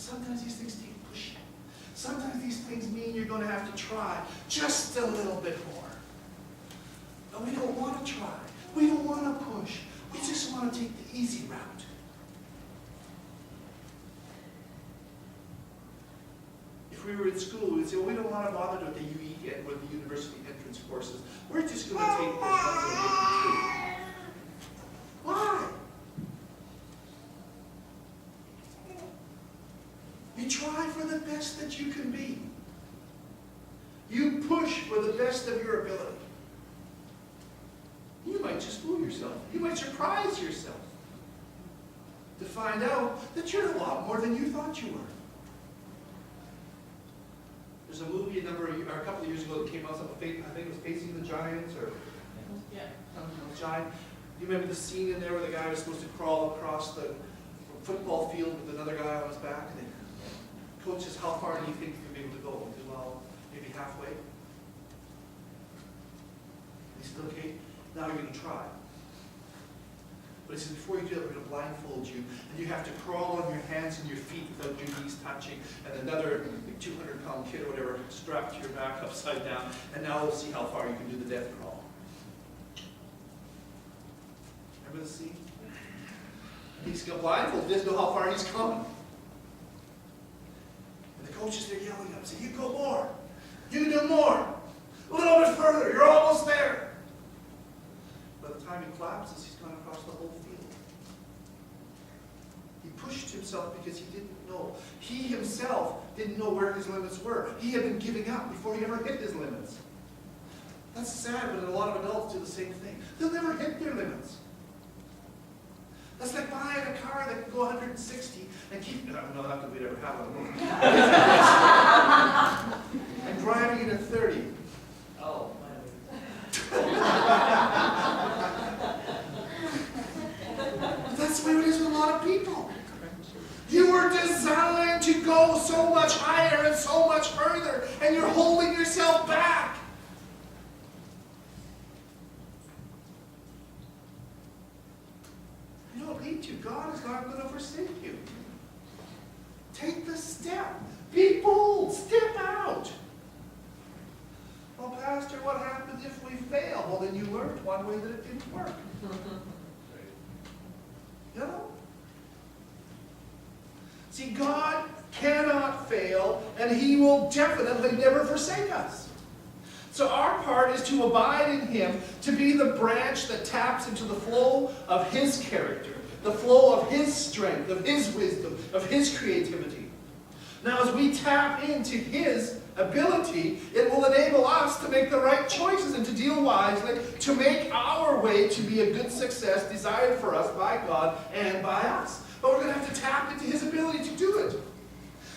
Sometimes these things take pushing. Sometimes these things mean you're going to have to try just a little bit more. But we don't want to try. We don't want to push. We just want to take the easy route. If we were in school, we would say, well, we don't want to bother with the UE and with the university entrance courses. We're just going to take the ones that we get through. Why? You try for the best that you can be. You push for the best of your ability. You might just fool yourself. You might surprise yourself to find out that you're a lot more than you thought you were. There's a movie a couple of years ago that came out, I think it was Facing the Giants, or Giant. You remember the scene in there where the guy was supposed to crawl across the football field with another guy on his back, and the coach says, how far do you think you'll be able to go? He says, well, maybe halfway. He said, okay, now you're going to try. But he says, before you do that, we're going to blindfold you, and you have to crawl on your hands and your feet without your knees touching, and another 200-pound kid or whatever strapped to your back upside down, and now we'll see how far you can do the death crawl. Remember the scene? He's got blindfold, he doesn't know how far he's coming. And the coach is there yelling at him, saying, you go more, you do more, a little bit further, you're almost there. By the time he collapses, he's gone across the whole field. He pushed himself because he didn't know. He himself didn't know where his limits were. He had been giving up before he ever hit his limits. That's sad, but a lot of adults do the same thing. They'll never hit their limits. That's like buying a car that can go 160 and keep it up. No, not that we'd ever have one. And driving it at 30. Oh, That's the way it is with a lot of people. You were designed to go so much higher and so much further, and you're holding yourself back. You don't need to. God is not going to forsake you. Take the step. Be bold. Step out. Well, Pastor, what happens if we fail? Well, then you learned one way that it didn't work. You know? See, God cannot fail, and He will definitely never forsake us. So our part is to abide in Him, to be the branch that taps into the flow of His character, the flow of His strength, of His wisdom, of His creativity. Now, as we tap into His ability, it will enable us to make the right choices and to deal wisely, to make our way to be a good success desired for us by God and by us. But we're going to have to tap into His ability to do it.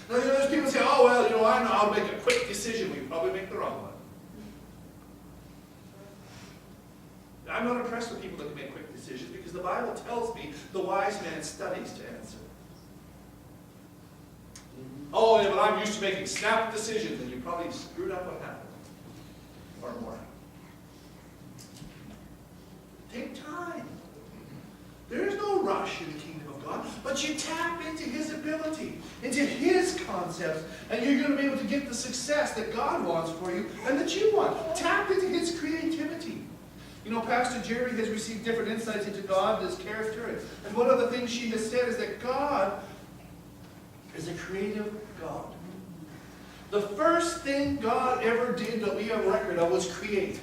Now, there's people who say, oh, well, I know how to make a quick decision. We probably make the wrong one. I'm not impressed with people that can make quick decisions because the Bible tells me the wise man studies to answer. Oh, yeah, but I'm used to making snap decisions, and you probably screwed up what happened. Or more. Take time. There is no rush in the kingdom of God, but you tap into His ability, into His concepts, and you're going to be able to get the success that God wants for you and that you want. Tap into His creativity. You know, Pastor Jerry has received different insights into God and His character, and one of the things she has said is that God is a creative God. The first thing God ever did that we have record of was create.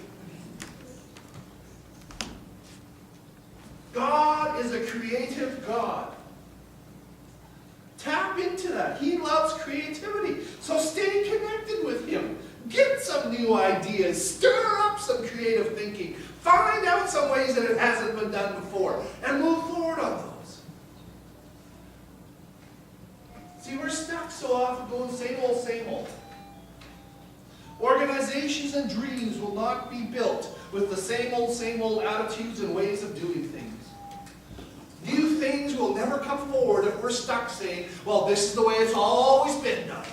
God is a creative God. Tap into that. He loves creativity. So stay connected with Him. Get some new ideas. Stir up some creative thinking. Find out some ways that it hasn't been done before. And move forward on those. See, we're stuck so often going same old, same old. Organizations and dreams will not be built with the same old attitudes and ways of doing things. New things will never come forward if we're stuck saying, well, this is the way it's always been done.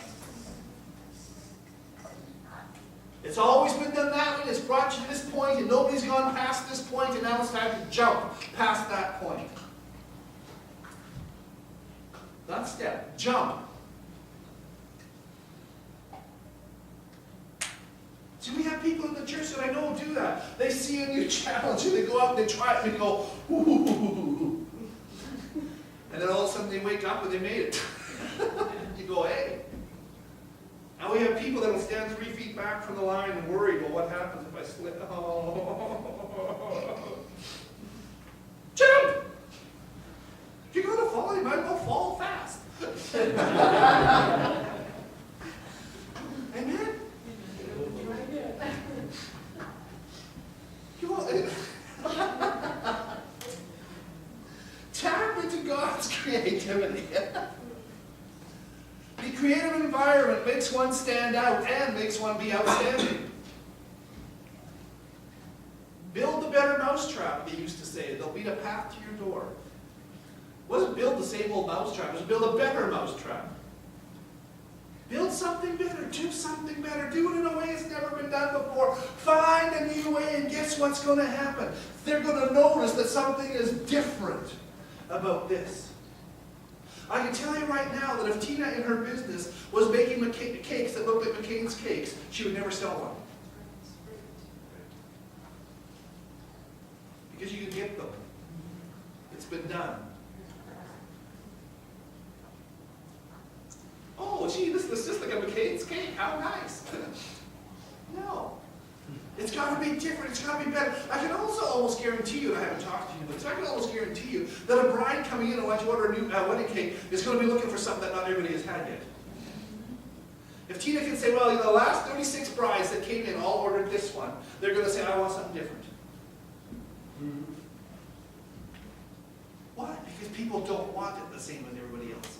It's always been done that way, it's brought you to this point, and nobody's gone past this point, and now it's time to jump past that point. Not step, jump. Do we have people in the church that I know do that? They see a new challenge and they go out and they try it and they go, ooh. And then all of a sudden they wake up and they made it. You go, hey. And we have people that will stand 3 feet back from the line and worry, well, what happens if I slip? Oh. Jump! If you're going to fall, you might as well fall fast. Amen? You want, tap into God's creativity. The creative environment makes one stand out and makes one be outstanding. Build a better mousetrap, they used to say. They'll lead a path to your door. It wasn't build the same old mousetrap, it was build a better mousetrap. Build something better, do something better, do it in a way it's never been done before. Find a new way, and guess what's going to happen? They're going to notice that something is different about this. I can tell you right now that if Tina in her business was making cakes that looked like McCain's cakes, she would never sell one. Because you can get them. It's been done. Oh, gee, this is just like a McCain's cake. How nice. No. It's got to be different. It's got to be better. I can also almost guarantee you, and I haven't talked to you, but I can almost guarantee you that a bride coming in and wants to order a new wedding cake is going to be looking for something that not everybody has had yet. If Tina can say, well, the last 36 brides that came in all ordered this one, they're going to say, I want something different. Why? Because people don't want it the same as everybody else's.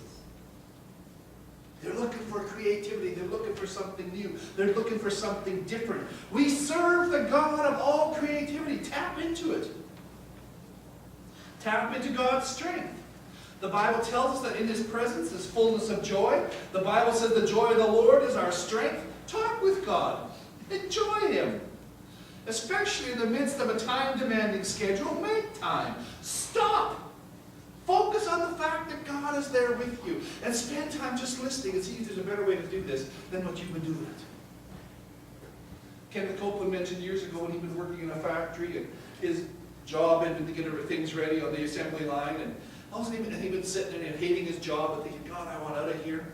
They're looking for creativity. They're looking for something new. They're looking for something different. We serve the God of all creativity. Tap into it. Tap into God's strength. The Bible tells us that in His presence is fullness of joy. The Bible says the joy of the Lord is our strength. Talk with God. Enjoy Him. Especially in the midst of a time-demanding schedule, make time. Stop. Focus on the fact that God is there with you. And spend time just listening and see if there's a better way to do this than what you've been doing it. Kenneth Copeland mentioned years ago when he'd been working in a factory and his job had been to get things ready on the assembly line. And he'd been sitting there and hating his job and thinking, God, I want out of here.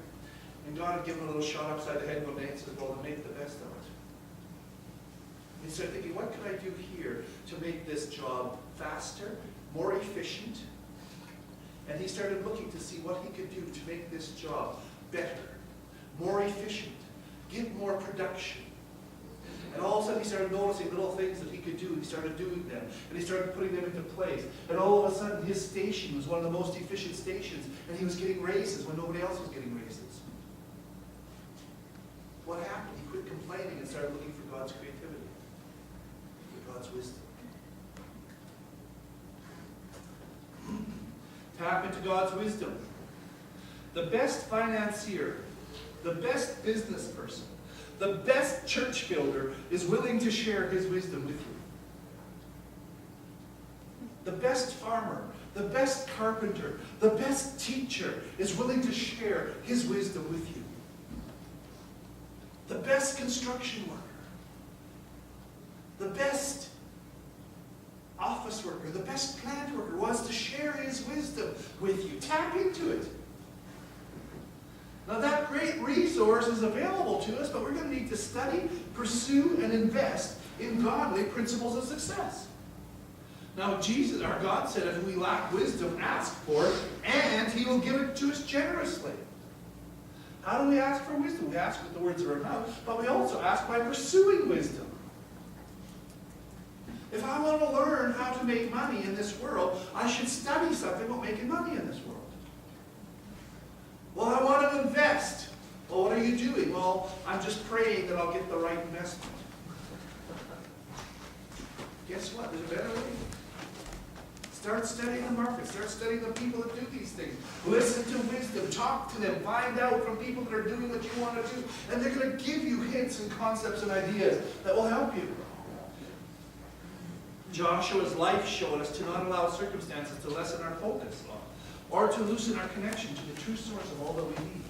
And God had given him a little shot upside the head one day and said, well, then make the best of it. He started thinking, what can I do here to make this job faster, more efficient? And he started looking to see what he could do to make this job better, more efficient, get more production. And all of a sudden he started noticing little things that he could do. He started doing them. And he started putting them into place. And all of a sudden his station was one of the most efficient stations. And he was getting raises when nobody else was getting raises. What happened? He quit complaining and started looking for God's creativity, for God's wisdom. Tap into God's wisdom. The best financier, the best business person, the best church builder is willing to share his wisdom with you. The best farmer, the best carpenter, the best teacher is willing to share his wisdom with you. The best construction worker, the best office worker, the best plant worker wants to share his wisdom with you. Tap into it. Now that great resource is available to us, but we're going to need to study, pursue, and invest in godly principles of success. Now Jesus, our God, said if we lack wisdom, ask for it, and He will give it to us generously. How do we ask for wisdom? We ask with the words of our mouth, but we also ask by pursuing wisdom. If I want to learn how to make money in this world, I should study something about making money in this world. Well, I want to invest. Well, what are you doing? Well, I'm just praying that I'll get the right investment. Guess what? There's a better way. Start studying the market. Start studying the people that do these things. Listen to wisdom. Talk to them. Find out from people that are doing what you want to do. And they're going to give you hints and concepts and ideas that will help you. Joshua's life showed us to not allow circumstances to lessen our focus or to loosen our connection to the true source of all that we need.